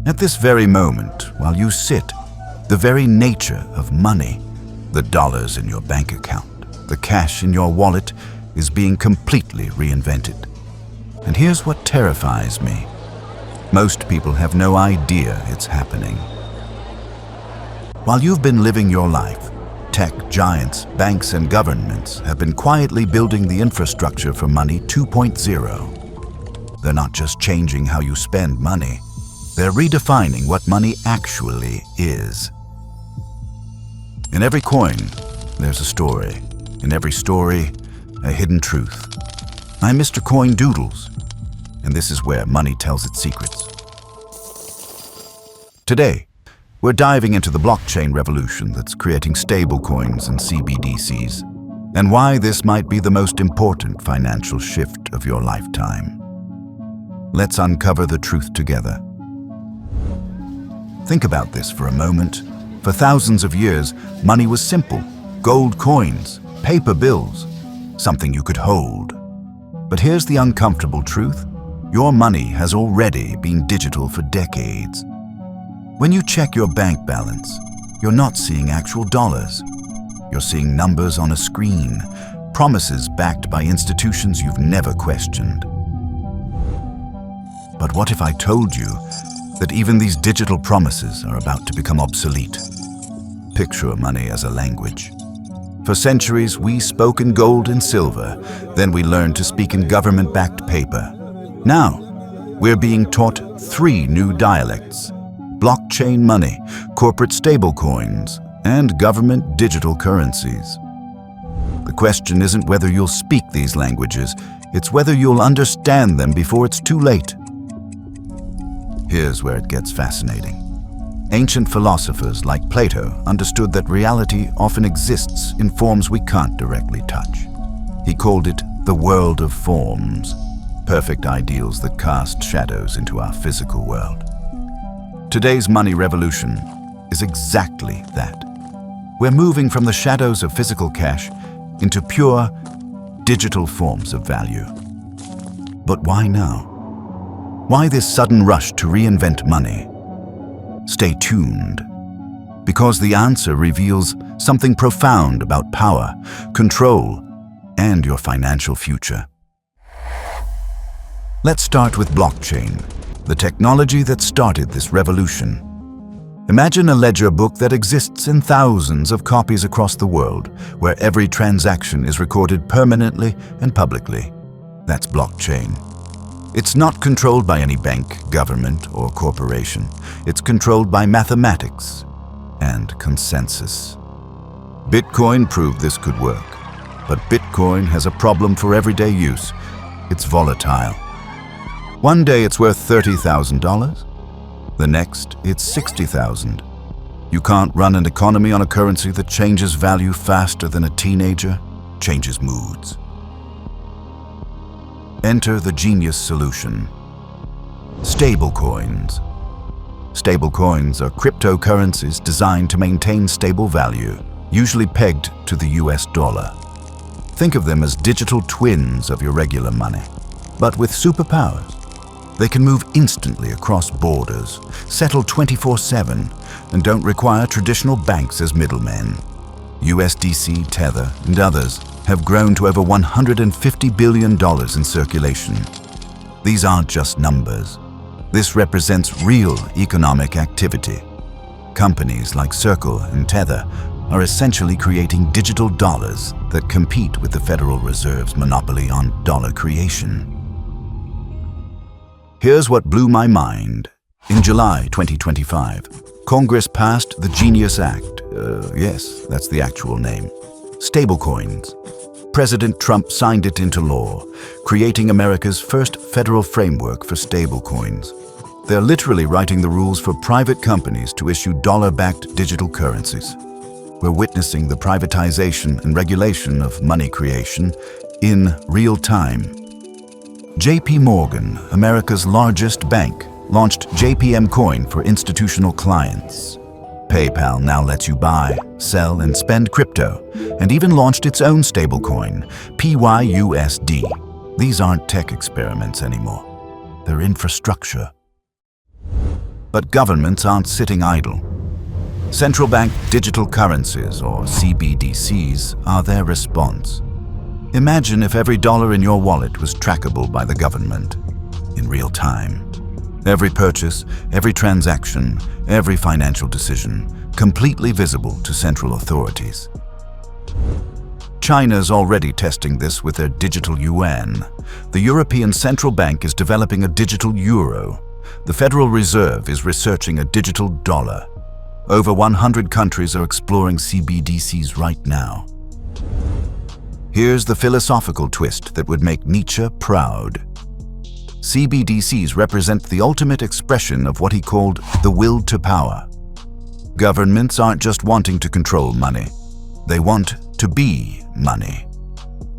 At this very moment, while you sit, the very nature of money, the dollars in your bank account, the cash in your wallet, is being completely reinvented. And here's what terrifies me. Most people have no idea it's happening. While you've been living your life, tech giants, banks, and governments have been quietly building the infrastructure for Money 2.0. They're not just changing how you spend money, they're redefining what money actually is. In every coin, there's a story. In every story, a hidden truth. I'm Mr. Coin Doodles, and this is where money tells its secrets. Today, we're diving into the blockchain revolution that's creating stablecoins and CBDCs, and why this might be the most important financial shift of your lifetime. Let's uncover the truth together. Think about this for a moment. For thousands of years, money was simple: gold coins, paper bills, something you could hold. But here's the uncomfortable truth. Your money has already been digital for decades. When you check your bank balance, you're not seeing actual dollars. You're seeing numbers on a screen, promises backed by institutions you've never questioned. But what if I told you that even these digital promises are about to become obsolete? Picture money as a language. For centuries, we spoke in gold and silver. Then we learned to speak in government-backed paper. Now, we're being taught 3 new dialects: blockchain money, corporate stablecoins, and government digital currencies. The question isn't whether you'll speak these languages, it's whether you'll understand them before it's too late. Here's where it gets fascinating. Ancient philosophers like Plato understood that reality often exists in forms we can't directly touch. He called it the world of forms, perfect ideals that cast shadows into our physical world. Today's money revolution is exactly that. We're moving from the shadows of physical cash into pure, digital forms of value. But why now? Why this sudden rush to reinvent money? Stay tuned, because the answer reveals something profound about power, control, and your financial future. Let's start with blockchain, the technology that started this revolution. Imagine a ledger book that exists in thousands of copies across the world, where every transaction is recorded permanently and publicly. That's blockchain. It's not controlled by any bank, government, or corporation. It's controlled by mathematics and consensus. Bitcoin proved this could work, but Bitcoin has a problem for everyday use. It's volatile. One day it's worth $30,000. The next, it's $60,000. You can't run an economy on a currency that changes value faster than a teenager changes moods. Enter the genius solution: stablecoins. Stablecoins are cryptocurrencies designed to maintain stable value, usually pegged to the US dollar. Think of them as digital twins of your regular money, but with superpowers. They can move instantly across borders, settle 24/7, and don't require traditional banks as middlemen. USDC, Tether, and others have grown to over $150 billion in circulation. These aren't just numbers. This represents real economic activity. Companies like Circle and Tether are essentially creating digital dollars that compete with the Federal Reserve's monopoly on dollar creation. Here's what blew my mind. In July 2025, Congress passed the Genius Act. Yes, that's the actual name. Stablecoins. President Trump signed it into law, creating America's first federal framework for stablecoins. They're literally writing the rules for private companies to issue dollar-backed digital currencies. We're witnessing the privatization and regulation of money creation in real time. JP Morgan, America's largest bank, launched JPM Coin for institutional clients. PayPal now lets you buy, sell, and spend crypto, and even launched its own stablecoin, PYUSD. These aren't tech experiments anymore. They're infrastructure. But governments aren't sitting idle. Central bank digital currencies, or CBDCs, are their response. Imagine if every dollar in your wallet was trackable by the government in real time. Every purchase, every transaction, every financial decision, completely visible to central authorities. China's already testing this with their digital yuan. The European Central Bank is developing a digital euro. The Federal Reserve is researching a digital dollar. Over 100 countries are exploring CBDCs right now. Here's the philosophical twist that would make Nietzsche proud. CBDCs represent the ultimate expression of what he called the will to power. Governments aren't just wanting to control money. They want to be money.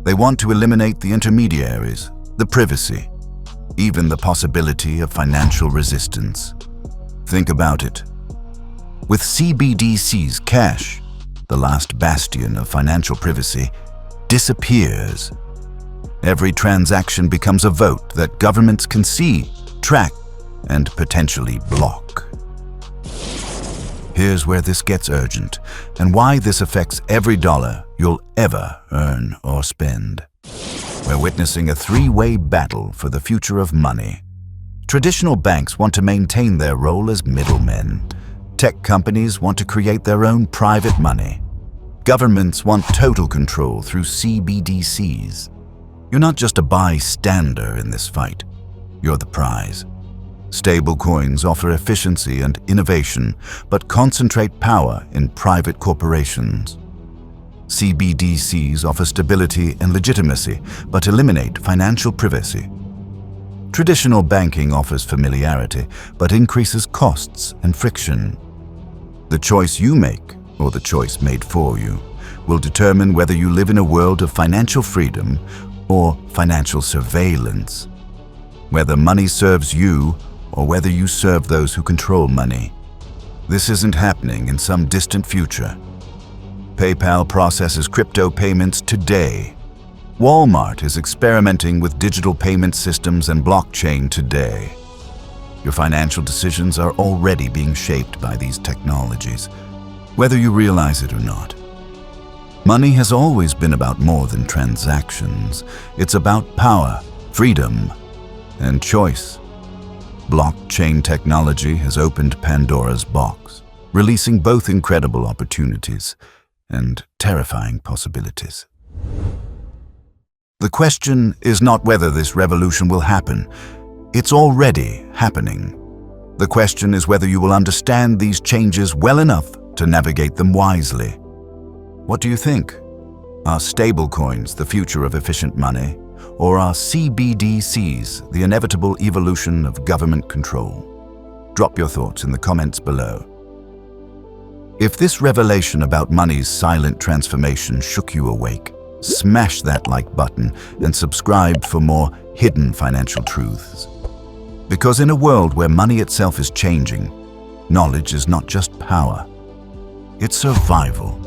They want to eliminate the intermediaries, the privacy, even the possibility of financial resistance. Think about it. With CBDCs, cash, the last bastion of financial privacy, disappears. Every transaction becomes a vote that governments can see, track, and potentially block. Here's where this gets urgent, and why this affects every dollar you'll ever earn or spend. We're witnessing a three-way battle for the future of money. Traditional banks want to maintain their role as middlemen. Tech companies want to create their own private money. Governments want total control through CBDCs. You're not just a bystander in this fight. You're the prize. Stablecoins offer efficiency and innovation, but concentrate power in private corporations. CBDCs offer stability and legitimacy, but eliminate financial privacy. Traditional banking offers familiarity, but increases costs and friction. The choice you make, or the choice made for you, will determine whether you live in a world of financial freedom or financial surveillance. Whether money serves you or whether you serve those who control money. This isn't happening in some distant future. PayPal processes crypto payments today. Walmart is experimenting with digital payment systems and blockchain today. Your financial decisions are already being shaped by these technologies, whether you realize it or not. Money has always been about more than transactions. It's about power, freedom, and choice. Blockchain technology has opened Pandora's box, releasing both incredible opportunities and terrifying possibilities. The question is not whether this revolution will happen. It's already happening. The question is whether you will understand these changes well enough to navigate them wisely. What do you think? Are stablecoins the future of efficient money? Or are CBDCs the inevitable evolution of government control? Drop your thoughts in the comments below. If this revelation about money's silent transformation shook you awake, smash that like button and subscribe for more hidden financial truths. Because in a world where money itself is changing, knowledge is not just power, it's survival.